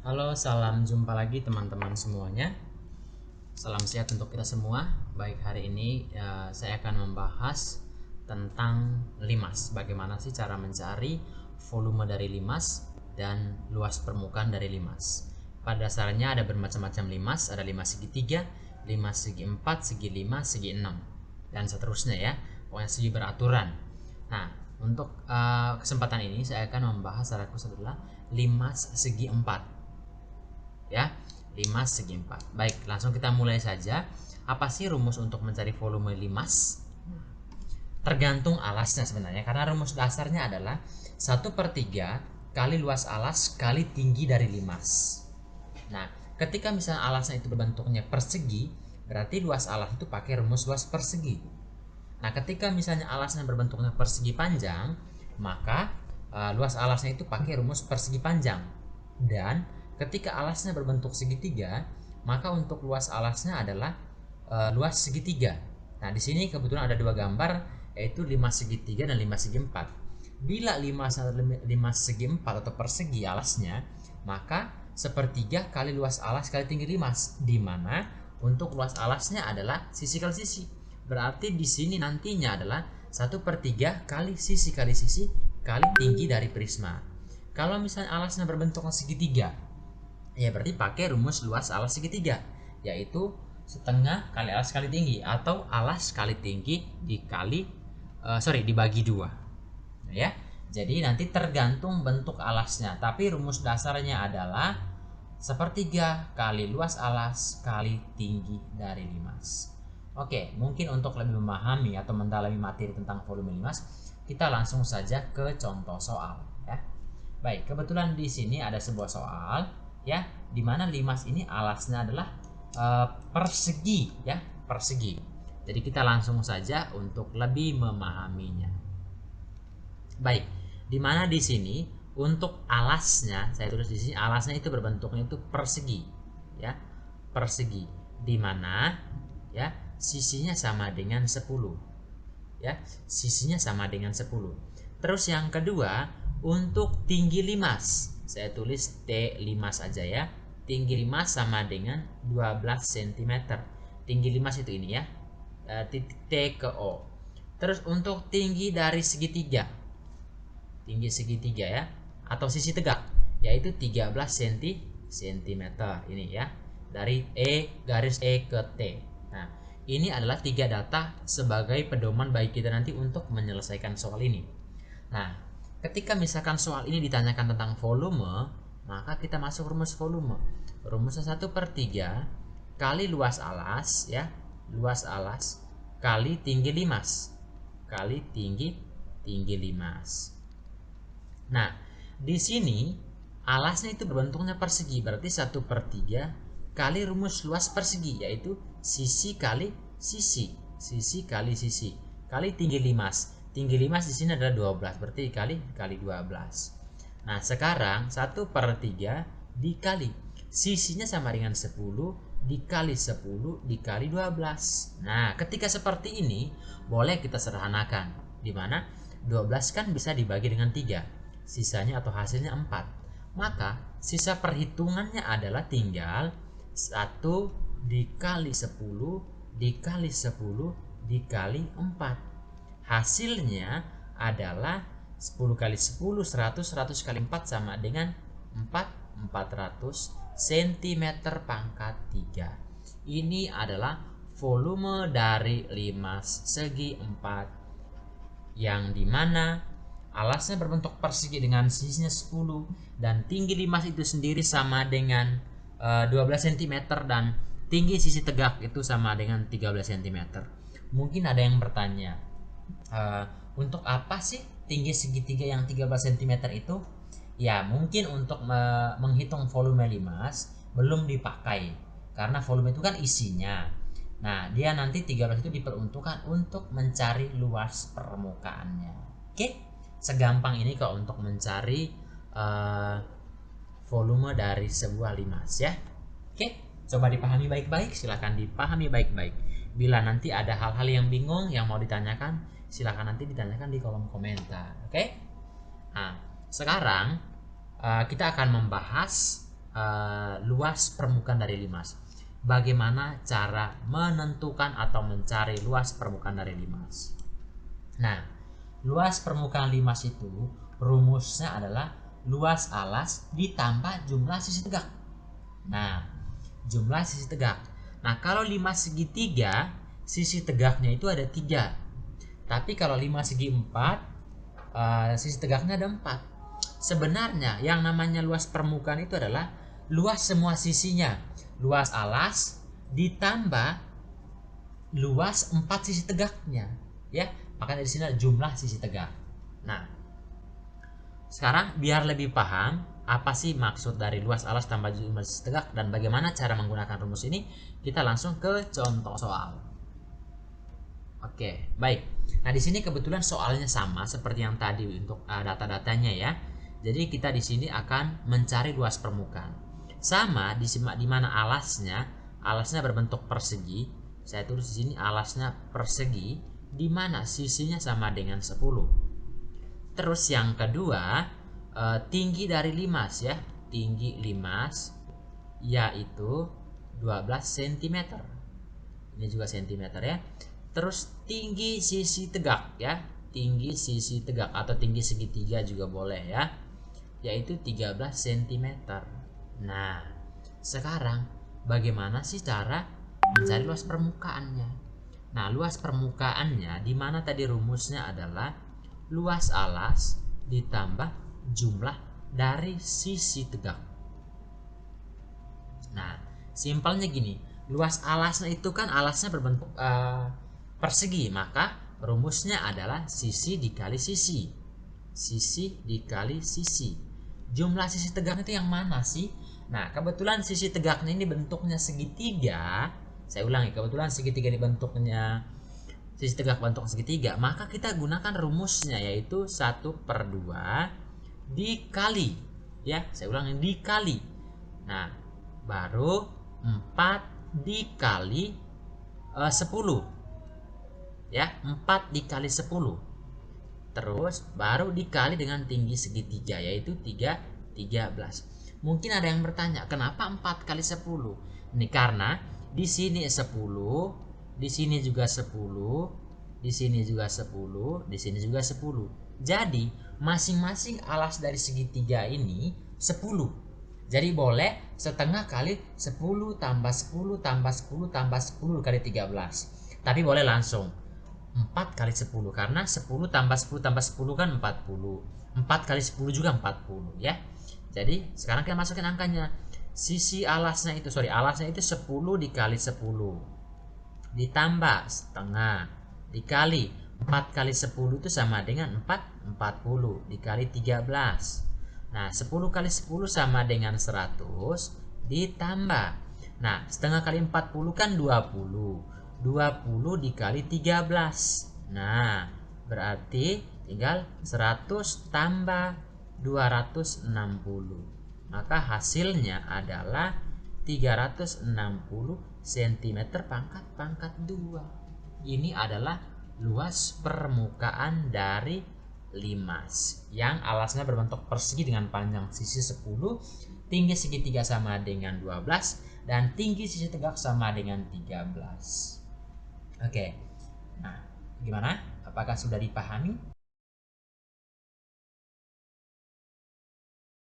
Halo, salam jumpa lagi teman-teman semuanya. Salam sehat untuk kita semua. Baik, hari ini saya akan membahas tentang limas. Bagaimana sih cara mencari volume dari limas dan luas permukaan dari limas. Pada dasarnya ada bermacam-macam limas, ada limas segitiga, limas segi 4, segi 5, segi 6, dan seterusnya ya. Pokoknya segi beraturan. Nah, untuk kesempatan ini saya akan membahas secara khusus adalah limas segi 4 ya, 5 segi 4. Baik, langsung kita mulai saja. Apa sih rumus untuk mencari volume limas? Tergantung alasnya sebenarnya, karena rumus dasarnya adalah 1/3 kali luas alas kali tinggi dari limas. Nah, ketika misalnya alasnya itu berbentuknya persegi, berarti luas alas itu pakai rumus luas persegi. Nah, ketika misalnya alasnya berbentuknya persegi panjang, maka luas alasnya itu pakai rumus persegi panjang. Dan ketika alasnya berbentuk segitiga, maka untuk luas alasnya adalah luas segitiga. Nah, di sini kebetulan ada dua gambar, yaitu 5 segitiga dan 5 segi 4. Bila 5 segi 4 atau persegi alasnya, maka 1/3 kali luas alas kali tinggi limas, di mana untuk luas alasnya adalah sisi kali sisi. Berarti di sini nantinya adalah 1/3 kali sisi kali tinggi dari prisma. Kalau misalnya alasnya berbentuk segitiga, ya berarti pakai rumus luas alas segitiga, yaitu setengah kali alas kali tinggi, atau alas kali tinggi dibagi dua, ya. Jadi nanti tergantung bentuk alasnya, tapi rumus dasarnya adalah 1/3 kali luas alas kali tinggi dari limas. Oke, mungkin untuk lebih memahami atau mendalami materi tentang volume limas, kita langsung saja ke contoh soal ya. Baik, kebetulan di sini ada sebuah soal ya, di mana limas ini alasnya adalah persegi ya, persegi. Jadi kita langsung saja untuk lebih memahaminya. Baik, di mana di sini untuk alasnya saya tulis di sini, alasnya itu berbentuknya itu persegi ya, persegi, di mana ya sisinya sama dengan 10 ya, sisinya sama dengan 10. Terus yang kedua, untuk tinggi limas saya tulis T limas aja ya. Tinggi limas sama dengan 12 cm. Tinggi limas itu ini ya, titik T ke O. Terus untuk tinggi dari segitiga, tinggi segitiga ya, atau sisi tegak, yaitu 13 cm ini ya, dari garis E ke T. Nah, ini adalah 3 data sebagai pedoman bagi kita nanti untuk menyelesaikan soal ini. Nah, ketika misalkan soal ini ditanyakan tentang volume, maka kita masuk rumus volume. Rumusnya 1/3 kali luas alas ya, luas alas kali tinggi limas, kali tinggi limas. Nah, di sini alasnya itu berbentuknya persegi, berarti 1/3 kali rumus luas persegi, yaitu sisi kali sisi, sisi kali sisi, kali tinggi limas. Tinggi limas di sini adalah 12, berarti kali 12. Nah, sekarang 1/3 dikali sisinya sama dengan 10 dikali 10 dikali 12. Nah, ketika seperti ini boleh kita sederhanakan, di mana 12 kan bisa dibagi dengan 3, sisanya atau hasilnya 4. Maka sisa perhitungannya adalah tinggal 1 dikali 10 dikali 10 dikali 4. Hasilnya adalah 10 kali 10 100, 100 kali 4 sama dengan 400 cm pangkat 3. Ini adalah volume dari limas segi 4, yang dimana alasnya berbentuk persegi dengan sisinya 10 dan tinggi limas itu sendiri sama dengan 12 cm dan tinggi sisi tegak itu sama dengan 13 cm. Mungkin ada yang bertanya, untuk apa sih tinggi segitiga yang 13 cm itu? Ya, mungkin untuk menghitung volume limas belum dipakai, karena volume itu kan isinya. Nah, dia nanti 13 itu diperuntukkan untuk mencari luas permukaannya. Oke, segampang ini kok untuk mencari volume dari sebuah limas ya. Oke, coba dipahami baik-baik, silahkan dipahami baik-baik. Bila nanti ada hal-hal yang bingung yang mau ditanyakan, silahkan nanti ditanyakan di kolom komentar. Oke. Nah, sekarang kita akan membahas luas permukaan dari limas. Bagaimana cara menentukan atau mencari luas permukaan dari limas? Nah, luas permukaan limas itu rumusnya adalah luas alas ditambah jumlah sisi tegak. Nah, jumlah sisi tegak. Nah, kalau limas segitiga, sisi tegaknya itu ada 3. Tapi kalau limas segi 4, sisi tegaknya ada 4. Sebenarnya yang namanya luas permukaan itu adalah luas semua sisinya. Luas alas ditambah luas 4 sisi tegaknya, ya. Makanya di sini ada jumlah sisi tegak. Nah, sekarang biar lebih paham apa sih maksud dari luas alas tambah jumlah sisi tegak dan bagaimana cara menggunakan rumus ini, kita langsung ke contoh soal. Oke, baik. Nah, di sini kebetulan soalnya sama seperti yang tadi untuk data-datanya ya. Jadi kita di sini akan mencari luas permukaan. Sama di mana alasnya berbentuk persegi. Saya tulis di sini alasnya persegi, di mana sisinya sama dengan 10. Terus yang kedua, tinggi dari limas ya. Tinggi limas yaitu 12 cm. Ini juga cm ya. Terus tinggi sisi tegak ya. Tinggi sisi tegak atau tinggi segitiga juga boleh ya, yaitu 13 cm. Nah, sekarang bagaimana sih cara mencari luas permukaannya? Nah, luas permukaannya di mana tadi rumusnya adalah luas alas ditambah jumlah dari sisi tegak. Nah, simpelnya gini, luas alasnya itu kan alasnya berbentuk persegi, maka rumusnya adalah sisi dikali sisi. Sisi dikali sisi. Jumlah sisi tegak itu yang mana sih? Nah, kebetulan sisi tegaknya ini bentuknya segitiga. Saya ulangi, kebetulan segitiga ini bentuknya sisi tegak bentuk segitiga, maka kita gunakan rumusnya yaitu 1/2 dikali ya. Saya ulangi, dikali. Nah, baru 4 dikali 10 ya, 4 dikali 10. Terus baru dikali dengan tinggi segitiga yaitu 13. Mungkin ada yang bertanya, kenapa 4 kali 10? Ini karena di sini 10, di sini juga 10, di sini juga 10, di sini juga 10. Jadi masing-masing alas dari segitiga ini 10. Jadi boleh setengah kali 10 tambah 10 tambah 10 tambah 10 kali 13. Tapi boleh langsung 4 kali 10 karena 10 tambah 10 tambah 10 kan 40. 4 kali 10 juga 40 ya. Jadi sekarang kita masukin angkanya. Sisi alasnya itu, alasnya itu 10 dikali 10 ditambah setengah dikali 4 kali 10 itu sama dengan 40 dikali 13. Nah, 10 kali 10 sama dengan 100 ditambah. Nah, setengah kali 40 kan 20. 20 dikali 13. Nah, berarti tinggal 100 tambah 260. Maka hasilnya adalah 360 cm pangkat 2. Ini adalah luas permukaan dari limas yang alasnya berbentuk persegi dengan panjang sisi 10, tinggi segitiga sama dengan 12, dan tinggi sisi tegak sama dengan 13. Oke, nah gimana? Apakah sudah dipahami?